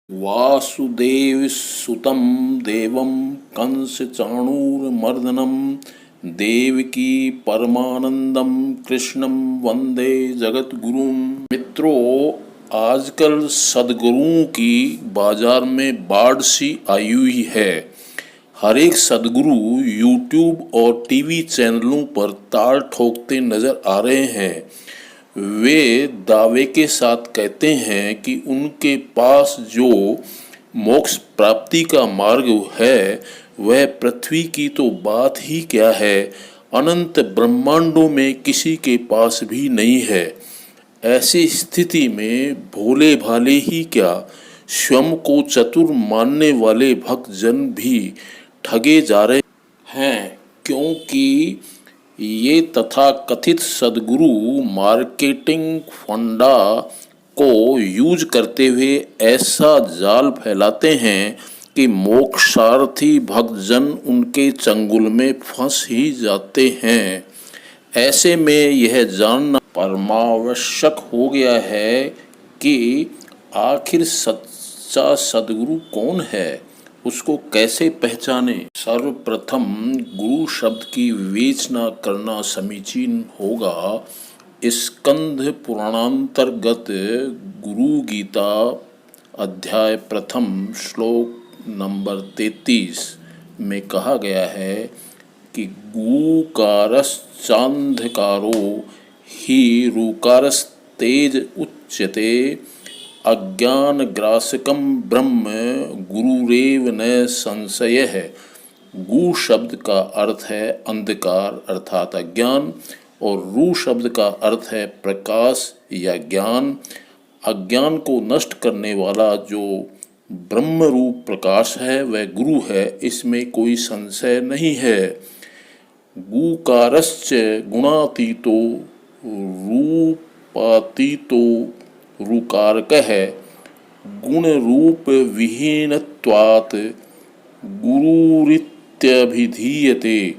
वासुदेवसुतं देवं कंसचाणूरमर्दनं देवकी परमानंदम कृष्णं वंदे जगद्गुरुं। मित्रों, आजकल सद्गुरुओं की बाजार में बाढ़ सी आई हुई है। हर एक सद्गुरु यूट्यूब और टीवी चैनलों पर ताल ठोकते नजर आ रहे हैं। वे दावे के साथ कहते हैं कि उनके पास जो मोक्ष प्राप्ति का मार्ग है वह पृथ्वी की तो बात ही क्या है, अनंत ब्रह्मांडों में किसी के पास भी नहीं है। ऐसी स्थिति में भोले भाले ही क्या, स्वयं को चतुर मानने वाले भक्तजन भी ठगे जा रहे हैं, क्योंकि ये तथाकथित सद्गुरु मार्केटिंग फंडा को यूज करते हुए ऐसा जाल फैलाते हैं कि मोक्षार्थी भक्तजन उनके चंगुल में फंस ही जाते हैं। ऐसे में यह जानना परमावश्यक हो गया है कि आखिर सच्चा सद्गुरु कौन है, उसको कैसे पहचाने। सर्वप्रथम गुरु शब्द की विवेचना करना समीचीन होगा। स्कंद पुराणांतर्गत गुरु गीता अध्याय प्रथम श्लोक नंबर 33 में कहा गया है कि गुकारश्चांधकारो ही रुकारस्तेज उच्यते अज्ञानग्रासकम ब्रह्म गुरुरेव न संशय है। गु शब्द का अर्थ है अंधकार अर्थात अज्ञान, और रू शब्द का अर्थ है प्रकाश या ज्ञान। अज्ञान को नष्ट करने वाला जो ब्रह्म रूप प्रकाश है वह गुरु है, इसमें कोई संशय नहीं है। गुकारश्च गुणातीतो रूपातीतो रुकारक है, गुण रूप विहीनत्वात् गुरुरित्यभिधीयते।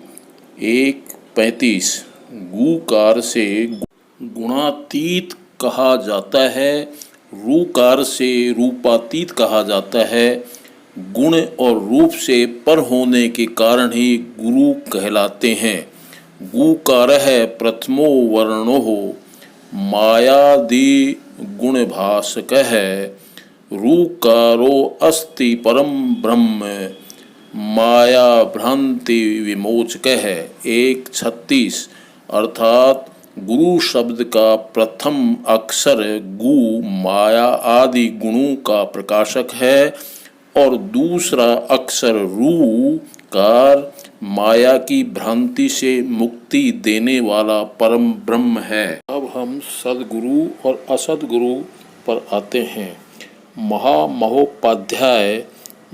1:35। गुकार से गुणातीत कहा जाता है, रूकार से रूपातीत कहा जाता है। गुण और रूप से पर होने के कारण ही गुरु कहलाते हैं। गुकार है प्रथमो वर्णो मायादि गुणभासक है, रूकारो अस्ति परम ब्रह्म माया भ्रांति विमोचक है। 1:36। अर्थात गुरु शब्द का प्रथम अक्षर गु माया आदि गुणों का प्रकाशक है और दूसरा अक्षर रू कार माया की भ्रांति से मुक्ति देने वाला परम ब्रह्म है। अब हम सद्गुरु और असद्गुरु पर आते हैं। महामहोपाध्याय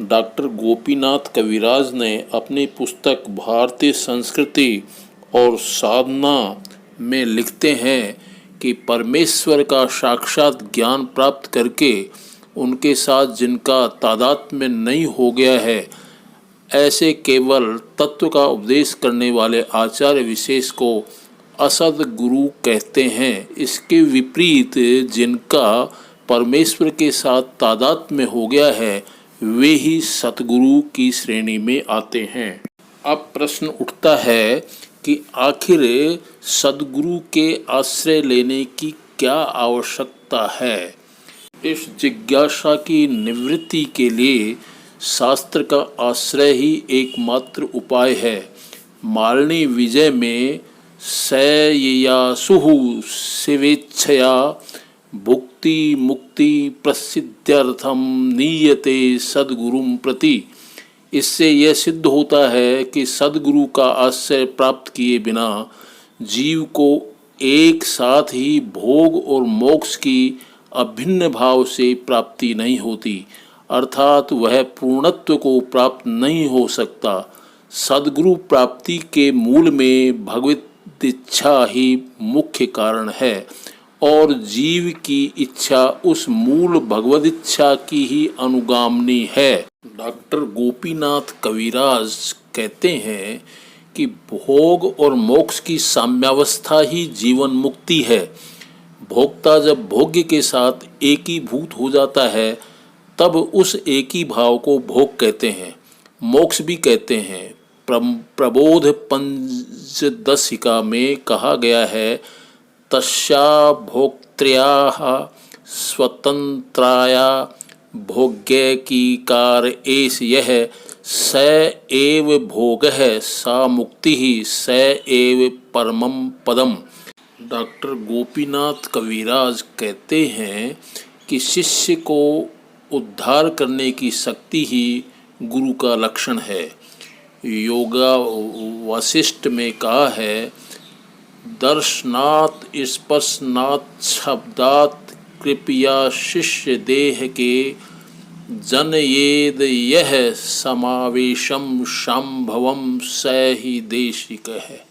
डॉक्टर गोपीनाथ कविराज ने अपनी पुस्तक भारतीय संस्कृति और साधना में लिखते हैं कि परमेश्वर का साक्षात ज्ञान प्राप्त करके उनके साथ जिनका तादात्म्य नहीं हो गया है, ऐसे केवल तत्व का उपदेश करने वाले आचार्य विशेष को असद गुरु कहते हैं। इसके विपरीत जिनका परमेश्वर के साथ तादात्म्य हो गया है वे ही सतगुरु की श्रेणी में आते हैं। अब प्रश्न उठता है कि आखिर सद्गुरु के आश्रय लेने की क्या आवश्यकता है। इस जिज्ञासा की निवृत्ति के लिए शास्त्र का आश्रय ही एकमात्र उपाय है। मालनी विजय में सययासुहु शिवेच्छया भुक्ति मुक्ति प्रसिद्ध्यर्थम नीयते सद्गुरुं प्रति। इससे यह सिद्ध होता है कि सद्गुरु का आश्रय प्राप्त किए बिना जीव को एक साथ ही भोग और मोक्ष की अभिन्न भाव से प्राप्ति नहीं होती, अर्थात वह पूर्णत्व को प्राप्त नहीं हो सकता। सद्गुरु प्राप्ति के मूल में भगवत इच्छा ही मुख्य कारण है और जीव की इच्छा उस मूल भगवद इच्छा की ही अनुगामिनी है। डॉक्टर गोपीनाथ कविराज कहते हैं कि भोग और मोक्ष की साम्यावस्था ही जीवन मुक्ति है। भोक्ता जब भोग्य के साथ एकीभूत हो जाता है तब उस एक ही भाव को भोग कहते हैं, मोक्ष भी कहते हैं। प्रबोध पंचदशिका में कहा गया है, तस्या भोक्त्र्याः स्वतंत्राया भोग्य की कार एष यह स एव भोगः सा मुक्ति स एव परमं पदम। डॉक्टर गोपीनाथ कविराज कहते हैं कि शिष्य को उद्धार करने की शक्ति ही गुरु का लक्षण है। योगा वशिष्ठ में कहा है, दर्शनात् स्पर्शनात् शब्दात् कृपया शिष्य देह के जनयेद यह समावेशम संभवम स ही देशिक है।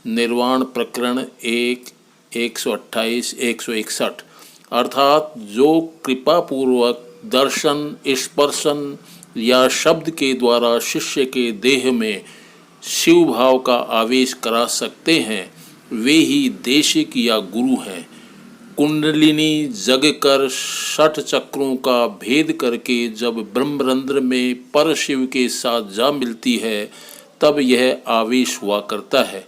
निर्वाण प्रकरण 128 161। अर्थात जो कृपापूर्वक दर्शन, स्पर्शन या शब्द के द्वारा शिष्य के देह में शिव भाव का आवेश करा सकते हैं, वे ही देशिक या गुरु हैं। कुंडलिनी जगकर 60 चक्रों का भेद करके जब ब्रह्मरंध्र में पर शिव के साथ जा मिलती है, तब यह आवेश हुआ करता है।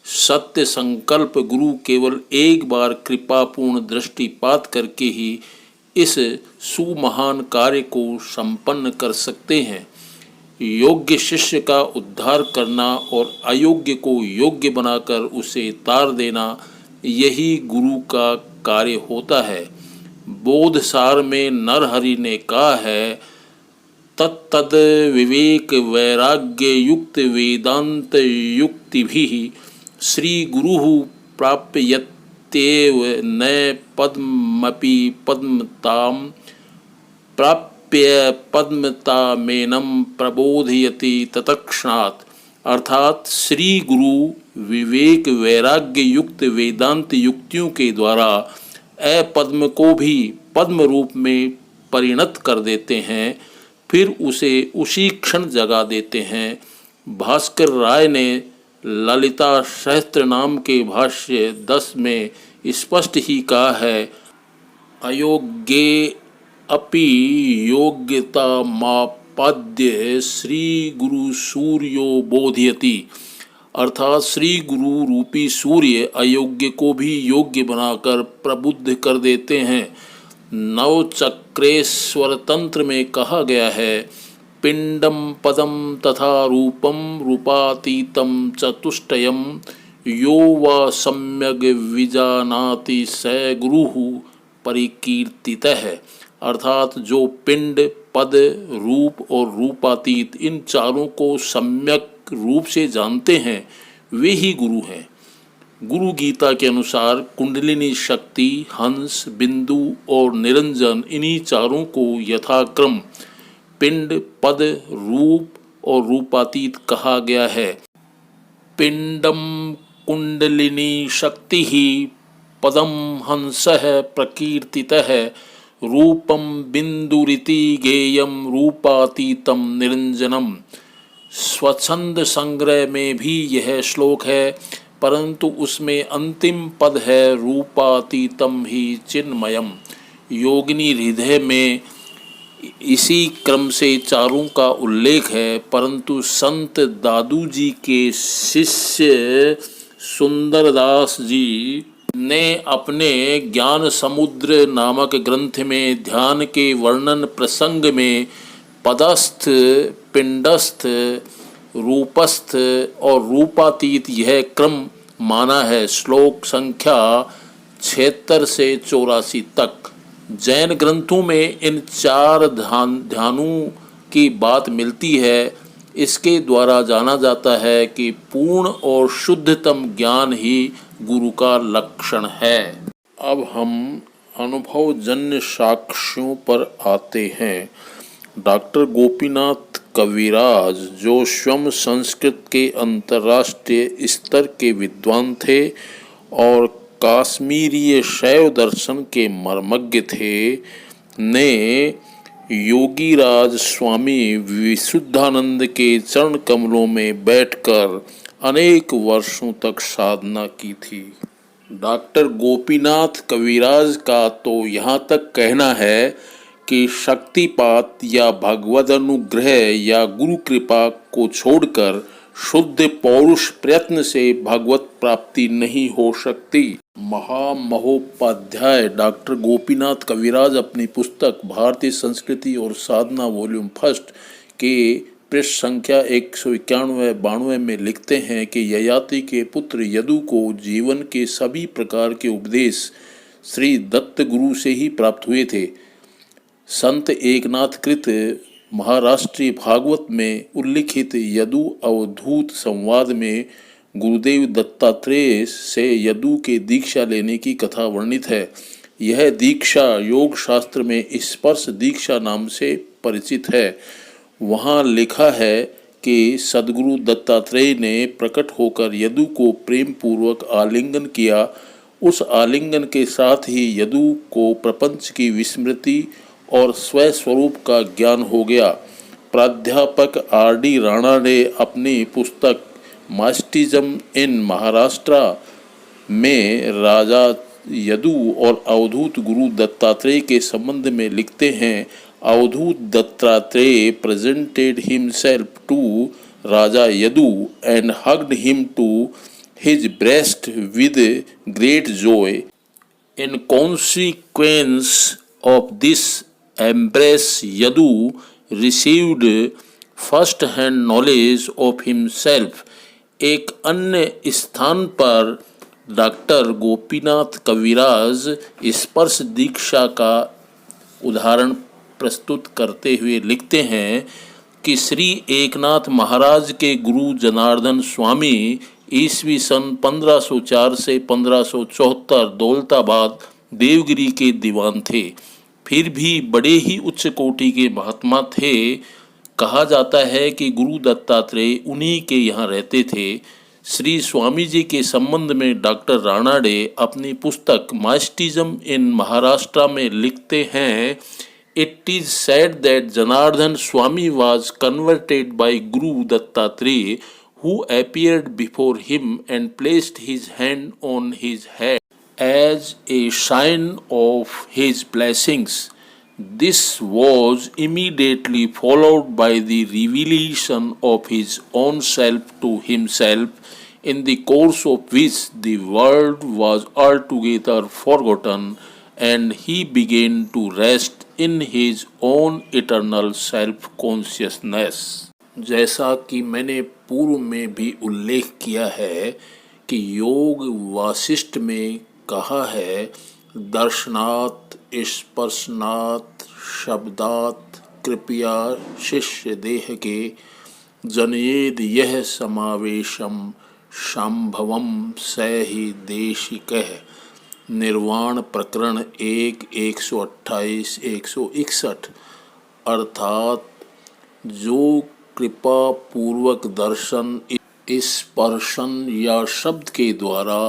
सत्य संकल्प गुरु केवल एक बार कृपापूर्ण दृष्टिपात करके ही इस सुमहान कार्य को संपन्न कर सकते हैं। योग्य शिष्य का उद्धार करना और अयोग्य को योग्य बनाकर उसे तार देना, यही गुरु का कार्य होता है। बोधसार में नरहरि ने कहा है, तत्तद विवेक वैराग्य युक्त वेदांत युक्ति भी श्री गुरु प्राप्यत्येव न पद्मपि पद्मताम प्राप्य पद्मतामेनं प्रबोधयति तत्क्षणात्। अर्थात श्री गुरु विवेक वैराग्य युक्त वेदांत युक्तियों के द्वारा अपद्म को भी पद्म रूप में परिणत कर देते हैं, फिर उसे उसी क्षण जगा देते हैं। भास्कर राय ने ललिता सहस्त्र नाम के भाष्य 10 में स्पष्ट ही कहा है, अयोग्ये अपि योग्यता मापाद्य श्री गुरु सूर्यो बोधयति। अर्थात श्री गुरु रूपी सूर्य अयोग्य को भी योग्य बनाकर प्रबुद्ध कर देते हैं। नवचक्रेश्वर तंत्र में कहा गया है, पिंडम पदम तथा रूपम रूपातीतम चतुष्टयम यो वा सम्यग विजानाति स गुरुः परिकीर्तितः। अर्थात जो पिंड, पद, रूप और रूपातीत इन चारों को सम्यक रूप से जानते हैं, वे ही गुरु हैं। गुरु गीता के अनुसार कुंडलिनी शक्ति, हंस, बिंदु और निरंजन, इन्हीं चारों को यथाक्रम पिंड, पद, रूप और रूपातीत कहा गया है। पिंडम कुंडलिनी शक्ति ही पदम हंसः प्रकीर्तितः रूपम बिंदुरिति गेयम रूपातीतम निरंजनम। स्वच्छंद संग्रह में भी यह श्लोक है, परंतु उसमें अंतिम पद है रूपातीतम ही चिन्मयम। योगिनी हृदय में इसी क्रम से चारों का उल्लेख है, परंतु संत दादू जी के शिष्य सुंदरदास जी ने अपने ज्ञान समुद्र नामक ग्रंथ में ध्यान के वर्णन प्रसंग में पदस्थ, पिंडस्थ, रूपस्थ और रूपातीत यह क्रम माना है। श्लोक संख्या 76 से 84 तक। जैन ग्रंथों में इन 4 ध्यानों की बात मिलती है। इसके द्वारा जाना जाता है कि पूर्ण और शुद्धतम ज्ञान ही गुरु का लक्षण है। अब हम अनुभवजन्य साक्ष्यों पर आते हैं। डॉक्टर गोपीनाथ कविराज, जो स्वयं संस्कृत के अंतर्राष्ट्रीय स्तर के विद्वान थे और काश्मीरीय शैव दर्शन के मर्मज्ञ थे, ने योगीराज स्वामी विशुद्धानंद के चरण कमलों में बैठकर अनेक वर्षों तक साधना की थी। डॉक्टर गोपीनाथ कविराज का तो यहाँ तक कहना है कि शक्तिपात या भगवद अनुग्रह या गुरु कृपा को छोड़कर शुद्ध पौरुष प्रयत्न से भगवत प्राप्ति नहीं हो सकती। महामहोपाध्याय डॉक्टर गोपीनाथ कविराज अपनी पुस्तक भारतीय संस्कृति और साधना वॉल्यूम फर्स्ट के पृष्ठ संख्या 191-92 में लिखते हैं कि ययाति के पुत्र यदु को जीवन के सभी प्रकार के उपदेश श्री दत्त गुरु से ही प्राप्त हुए थे। संत एकनाथ कृत महाराष्ट्रीय भागवत में उल्लिखित यदु अवधूत संवाद में गुरुदेव दत्तात्रेय से यदु के दीक्षा लेने की कथा वर्णित है। यह दीक्षा योग शास्त्र में स्पर्श दीक्षा नाम से परिचित है। वहाँ लिखा है कि सदगुरु दत्तात्रेय ने प्रकट होकर यदु को प्रेम पूर्वक आलिंगन किया। उस आलिंगन के साथ ही यदु को प्रपंच की विस्मृति और स्वस्वरूप का ज्ञान हो गया। प्राध्यापक R.D. राणा ने अपनी पुस्तक मास्टिज्म इन महाराष्ट्र में राजा यदु और अवधूत गुरु दत्तात्रेय के संबंध में लिखते हैं, अवधूत Dattatreya presented himself to Raja Yadu and hugged him to his breast with great joy. In consequence of this embrace, Yadu received first-hand knowledge of himself. एक अन्य स्थान पर डॉक्टर गोपीनाथ कविराज स्पर्श दीक्षा का उदाहरण प्रस्तुत करते हुए लिखते हैं कि श्री एकनाथ महाराज के गुरु जनार्दन स्वामी ईस्वी सन 1504 से 1574 दौलताबाद देवगिरी के दीवान थे। फिर भी बड़े ही उच्च कोटि के महात्मा थे। कहा जाता है कि गुरु दत्तात्रेय उन्हीं के यहाँ रहते थे। श्री स्वामी जी के संबंध में डॉक्टर राणाडे अपनी पुस्तक मास्टिज्म इन महाराष्ट्र में लिखते हैं, it is said that Janardan Swami was converted bye Guru Dattatreya who appeared before him and placed his hand on his head as a sign of his blessings. This was immediately followed by the revelation of his own self to himself, in the course of which the world was altogether forgotten and he began to rest in his own eternal self-consciousness. जैसा कि मैंने पूर्व में भी उल्लेख किया है कि योग वासिष्ठ में कहा है, दर्शनात् स्पर्शनात् शब्दात् कृपया शिष्य देह के जनयेद यह समावेशम संभवम स ही देशिकः। निर्वाण प्रकरण 1:128-161। अर्थात जो कृपा पूर्वक दर्शन स्पर्शन या शब्द के द्वारा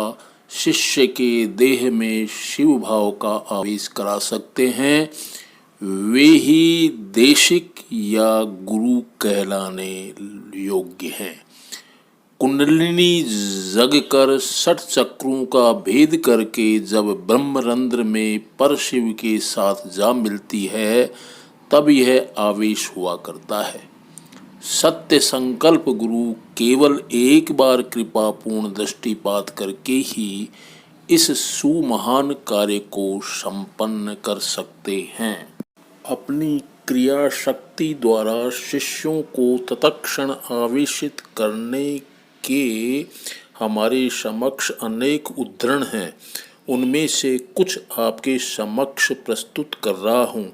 शिष्य के देह में शिव भाव का आवेश करा सकते हैं, वे ही देशिक या गुरु कहलाने योग्य हैं। कुंडलिनी जगकर 60 चक्रों का भेद करके जब ब्रह्मरंध्र में परशिव के साथ जा मिलती है, तब यह आवेश हुआ करता है। सत्य संकल्प गुरु केवल एक बार कृपा पूर्ण दृष्टिपात करके ही इस सुमहान कार्य को संपन्न कर सकते हैं। अपनी क्रिया शक्ति द्वारा शिष्यों को तत्क्षण आवेशित करने के हमारे समक्ष अनेक उदाहरण हैं। उनमें से कुछ आपके समक्ष प्रस्तुत कर रहा हूँ।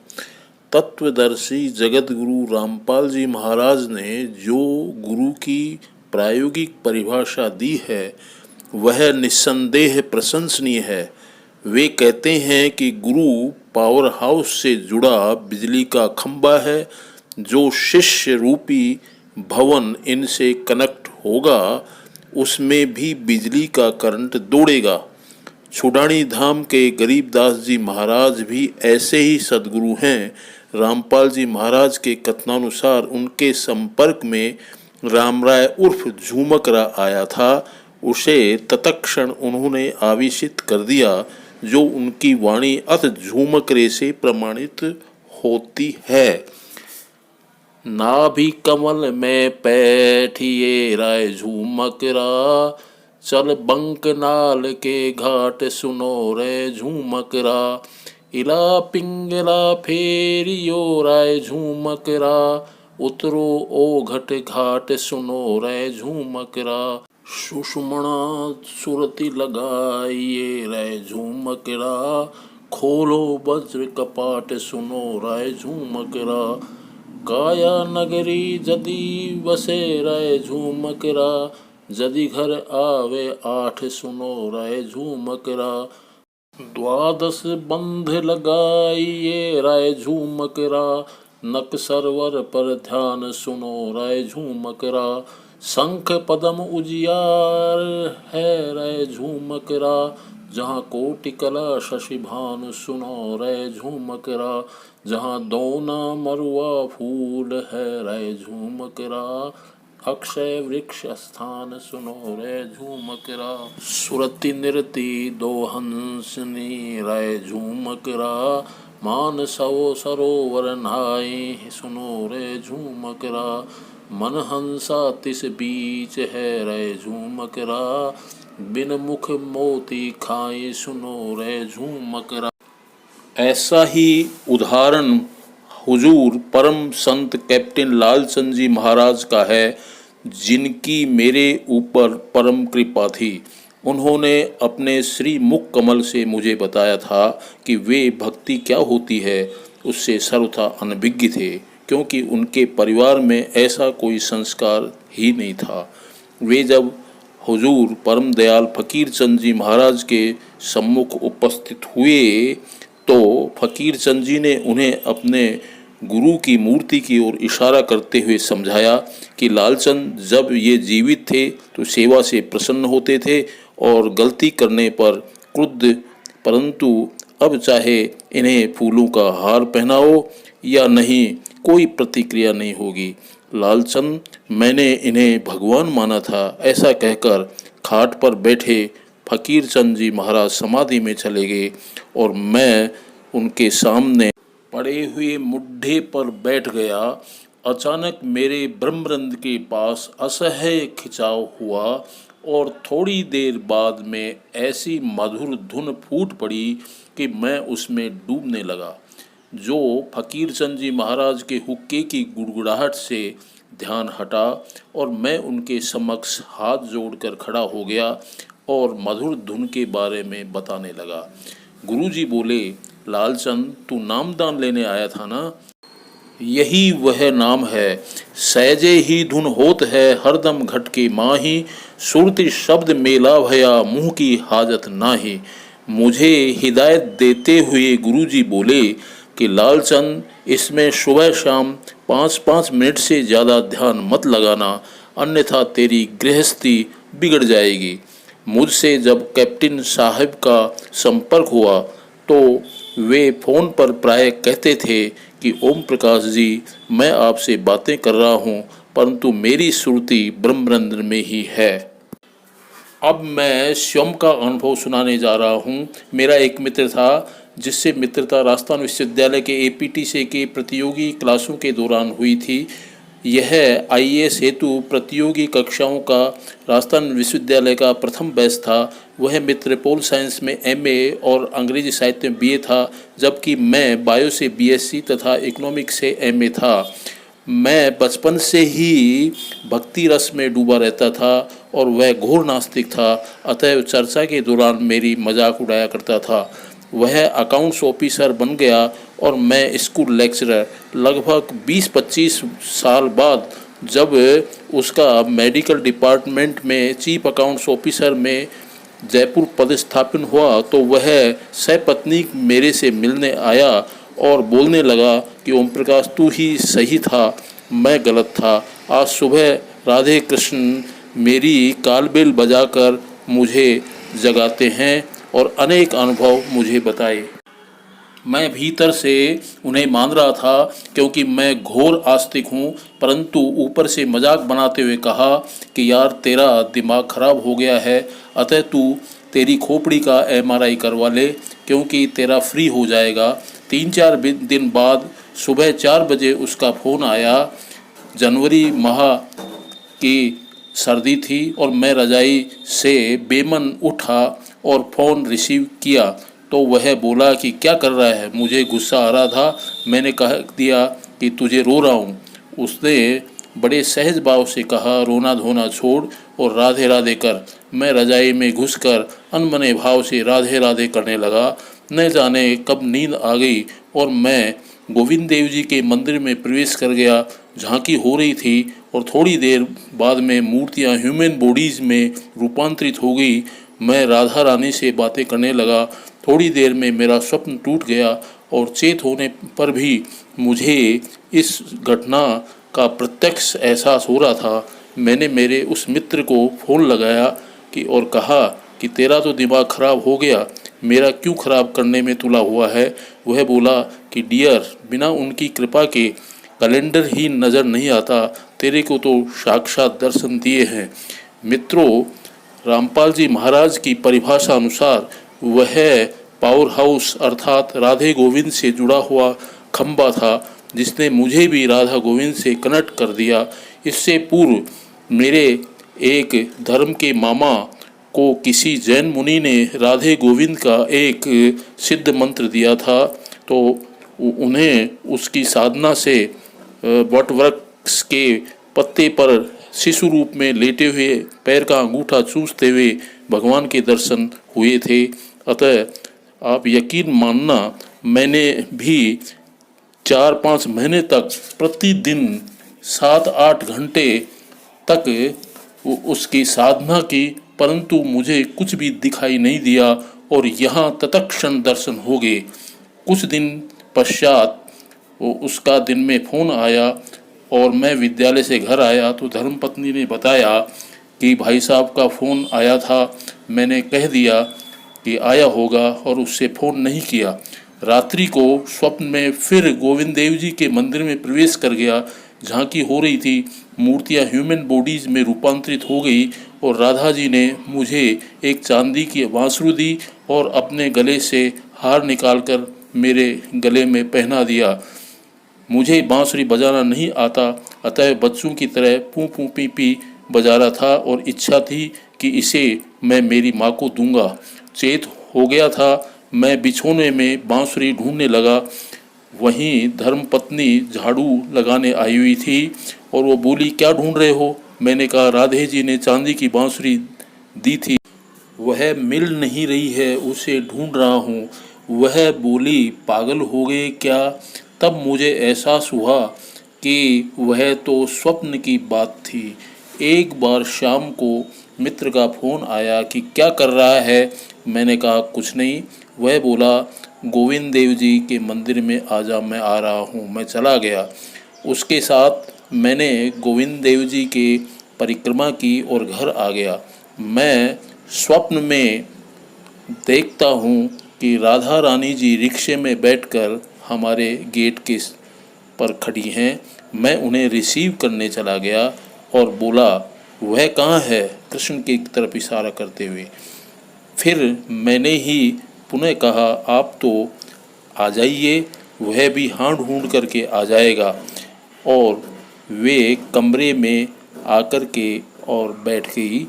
तत्वदर्शी जगत गुरु रामपाल जी महाराज ने जो गुरु की प्रायोगिक परिभाषा दी है वह निस्संदेह प्रशंसनीय है। वे कहते हैं कि गुरु पावर हाउस से जुड़ा बिजली का खंभा है। जो शिष्य रूपी भवन इनसे कनेक्ट होगा उसमें भी बिजली का करंट दौड़ेगा। छुडानी धाम के गरीबदास जी महाराज भी ऐसे ही सदगुरु हैं। रामपाल जी महाराज के कथनानुसार उनके संपर्क में रामराय उर्फ झूमकरा आया था। उसे तत्क्षण उन्होंने आवेशित कर दिया, जो उनकी वाणी अत झूमकरे से प्रमाणित होती है। नाभि कमल में पैठिए राय झूमकरा, चल बंक नाल के घाट सुनो रे झूमकरा। इला पिंगला फेरियो राय झूमकरा, उतरो ओ घट घाट सुनो रे झूमकरा। सुषुमणा सुरति लगाइए रे झूमकरा, खोलो वज्र कपाट सुनो रे झूमकरा। काया नगरी जदि बसे रे झूमकरा, जदि घर आवे आठ सुनो रे झूमकरा। द्वादश बंध लगाइए रे झूमकरा, नक सरवर पर ध्यान सुनो रे झूमकरा। शंख पदम उजियार है रे झूमकरा, जहाँ कोटि कला शशि भानु सुनो रे झूमकरा। जहाँ दोना मरुआ फूल है रे झूमकरा, अक्षय वृक्ष स्थान सुनो रे झूमकरा। सुरति नृति दो हंसनी रे झूमकरा, मान सवो सरोवर नहाए सुनो रे झूमकरा। मन हंसा तिस बीच है रे झूमकरा, बिन मुख मोती खाए सुनो रे झूमकरा। ऐसा ही उदाहरण हुजूर परम संत कैप्टन लालचंद जी महाराज का है, जिनकी मेरे ऊपर परम कृपा थी। उन्होंने अपने श्री मुख कमल से मुझे बताया था कि वे भक्ति क्या होती है, उससे सर्वथा अनभिज्ञ थे, क्योंकि उनके परिवार में ऐसा कोई संस्कार ही नहीं था। वे जब हुजूर परम दयाल फकीर चंद जी महाराज के सम्मुख उपस्थित हुए तो फकीर चंद जी ने उन्हें अपने गुरु की मूर्ति की ओर इशारा करते हुए समझाया कि लालचंद जब ये जीवित थे तो सेवा से प्रसन्न होते थे और गलती करने पर क्रुद्ध, परंतु अब चाहे इन्हें फूलों का हार पहनाओ या नहीं, कोई प्रतिक्रिया नहीं होगी। लालचंद, मैंने इन्हें भगवान माना था। ऐसा कहकर खाट पर बैठे फकीर चंद जी महाराज समाधि में चले गए और मैं उनके सामने पड़े हुए मुड्ढे पर बैठ गया। अचानक मेरे ब्रह्मरंध्र के पास असह्य खिंचाव हुआ और थोड़ी देर बाद में ऐसी मधुर धुन फूट पड़ी कि मैं उसमें डूबने लगा। जो फकीर चंद जी महाराज के हुक्के की गुड़गुड़ाहट से ध्यान हटा और मैं उनके समक्ष हाथ जोड़कर खड़ा हो गया और मधुर धुन के बारे में बताने लगा। गुरुजी बोले, लालचंद, तू नामदान लेने आया था ना? यही वह नाम है। सहजे ही धुन होत है हरदम घट के माही, सुरति शब्द मेला भया मुँह की हाजत नाही। मुझे हिदायत देते हुए गुरुजी बोले कि लालचंद, इसमें सुबह शाम 5-5 मिनट से ज़्यादा ध्यान मत लगाना, अन्यथा तेरी गृहस्थी बिगड़ जाएगी। मुझसे जब कैप्टन साहब का संपर्क हुआ तो वे फ़ोन पर प्राय कहते थे कि ओम प्रकाश जी, मैं आपसे बातें कर रहा हूँ, परंतु मेरी सुरति ब्रह्मरंध्र में ही है। अब मैं स्वयं का अनुभव सुनाने जा रहा हूँ। मेरा एक मित्र था जिससे मित्रता राजस्थान विश्वविद्यालय के एपीटीसी के प्रतियोगी क्लासों के दौरान हुई थी। यह आईएएस हेतु प्रतियोगी कक्षाओं का राजस्थान विश्वविद्यालय का प्रथम बैच था। वह मित्र पोल साइंस में एमए और अंग्रेजी साहित्य में बीए था, जबकि मैं बायो से बीएससी तथा इकोनॉमिक्स से एमए था। मैं बचपन से ही भक्ति रस में डूबा रहता था और वह घोर नास्तिक था, अतः चर्चा के दौरान मेरी मजाक उड़ाया करता था। वह अकाउंट्स ऑफिसर बन गया और मैं स्कूल लेक्चरर। लगभग 20-25 साल बाद जब उसका मेडिकल डिपार्टमेंट में चीफ अकाउंट्स ऑफिसर में जयपुर पदस्थापन हुआ तो वह सपत्नी मेरे से मिलने आया और बोलने लगा कि ओम प्रकाश, तू ही सही था, मैं गलत था। आज सुबह राधे कृष्ण मेरी कालबेल बजाकर मुझे जगाते हैं और अनेक अनुभव मुझे बताए। मैं भीतर से उन्हें मान रहा था क्योंकि मैं घोर आस्तिक हूँ, परंतु ऊपर से मजाक बनाते हुए कहा कि यार, तेरा दिमाग खराब हो गया है, अतः तू तेरी खोपड़ी का एमआरआई करवा ले, क्योंकि तेरा फ्री हो जाएगा। 3-4 दिन बाद सुबह 4 बजे उसका फ़ोन आया। जनवरी माह की सर्दी थी और मैं रजाई से बेमन उठा और फ़ोन रिसीव किया तो वह बोला कि क्या कर रहा है। मुझे गुस्सा आ रहा था। मैंने कह दिया कि तुझे रो रहा हूँ। उसने बड़े सहज भाव से कहा, रोना धोना छोड़ और राधे राधे कर। मैं रजाई में घुसकर अनबने भाव से राधे राधे करने लगा। न जाने कब नींद आ गई और मैं गोविंद देव जी के मंदिर में प्रवेश कर गया। झांकी हो रही थी और थोड़ी देर बाद में मूर्तियां ह्यूमन बॉडीज़ में रूपांतरित हो गई। मैं राधा रानी से बातें करने लगा। थोड़ी देर में मेरा स्वप्न टूट गया और चेत होने पर भी मुझे इस घटना का प्रत्यक्ष एहसास हो रहा था। मैंने मेरे उस मित्र को फ़ोन लगाया कि और कहा कि तेरा तो दिमाग ख़राब हो गया, मेरा क्यों ख़राब करने में तुला हुआ है। वह बोला कि डियर, बिना उनकी कृपा के कैलेंडर ही नज़र नहीं आता। तेरे को तो साक्षात दर्शन दिए हैं। मित्रों, रामपाल जी महाराज की परिभाषा अनुसार वह पावर हाउस अर्थात राधे गोविंद से जुड़ा हुआ खंबा था जिसने मुझे भी राधा गोविंद से कनेक्ट कर दिया। इससे पूर्व मेरे एक धर्म के मामा को किसी जैन मुनि ने राधे गोविंद का एक सिद्ध मंत्र दिया था तो उन्हें उसकी साधना से वटवृक्ष के पत्ते पर शिशु रूप में लेटे हुए पैर का अंगूठा चूसते हुए भगवान के दर्शन हुए थे। अतः आप यकीन मानना, मैंने भी 4-5 महीने तक प्रतिदिन 7-8 घंटे तक उसकी साधना की, परंतु मुझे कुछ भी दिखाई नहीं दिया और यहाँ तत्क्षण दर्शन हो गए। कुछ दिन पश्चात उसका दिन में फ़ोन आया और मैं विद्यालय से घर आया तो धर्मपत्नी ने बताया कि भाई साहब का फ़ोन आया था। मैंने कह दिया कि आया होगा और उससे फ़ोन नहीं किया। रात्रि को स्वप्न में फिर गोविंद देव जी के मंदिर में प्रवेश कर गया। झांकी हो रही थी, मूर्तियां ह्यूमन बॉडीज़ में रूपांतरित हो गई और राधा जी ने मुझे एक चांदी की बांसुरी दी और अपने गले से हार निकालकर मेरे गले में पहना दिया। मुझे बांसुरी बजाना नहीं आता, अतः बच्चों की तरह पू पू पी पी बजा रहा था और इच्छा थी कि इसे मैं मेरी माँ को दूंगा। चेत हो गया था। मैं बिछोने में बांसुरी ढूंढने लगा। वहीं धर्मपत्नी झाड़ू लगाने आई हुई थी और वो बोली, क्या ढूंढ रहे हो। मैंने कहा, राधे जी ने चांदी की बांसुरी दी थी, वह मिल नहीं रही है, उसे ढूंढ रहा हूँ। वह बोली, पागल हो गए क्या। तब मुझे एहसास हुआ कि वह तो स्वप्न की बात थी। एक बार शाम को मित्र का फ़ोन आया कि क्या कर रहा है। मैंने कहा, कुछ नहीं। वह बोला, गोविंद देव जी के मंदिर में आजा, मैं आ रहा हूँ। मैं चला गया। उसके साथ मैंने गोविंद देव जी के परिक्रमा की और घर आ गया। मैं स्वप्न में देखता हूँ कि राधा रानी जी रिक्शे में बैठकर हमारे गेट के पर खड़ी हैं। मैं उन्हें रिसीव करने चला गया और बोला, वह कहाँ है, कृष्ण की तरफ इशारा करते हुए। फिर मैंने ही पुनः कहा, आप तो आ जाइए। वह भी हाँ ढूंढ करके आ जाएगा। और वे कमरे में आकर के और बैठ गई।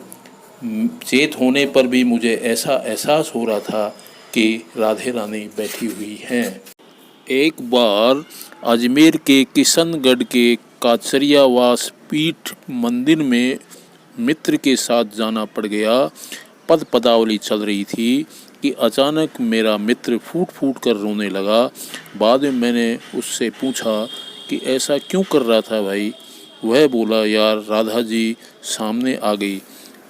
चेत होने पर भी मुझे ऐसा एहसास हो रहा था कि राधे रानी बैठी हुई हैं। एक बार अजमेर के किशनगढ़ के काचरियावास पीठ मंदिर में मित्र के साथ जाना पड़ गया। पद पदावली चल रही थी कि अचानक मेरा मित्र फूट फूट कर रोने लगा। बाद में मैंने उससे पूछा कि ऐसा क्यों कर रहा था भाई। वह बोला, यार राधा जी सामने आ गई।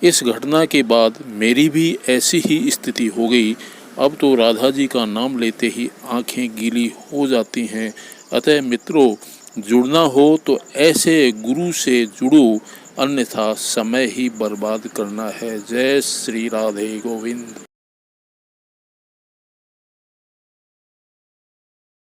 इस घटना के बाद मेरी भी ऐसी ही स्थिति हो गई। अब तो राधा जी का नाम लेते ही आंखें गीली हो जाती हैं। अतः मित्रों, जुड़ना हो तो ऐसे गुरु से जुड़ो, अन्यथा समय ही बर्बाद करना है। जय श्री राधे गोविंद।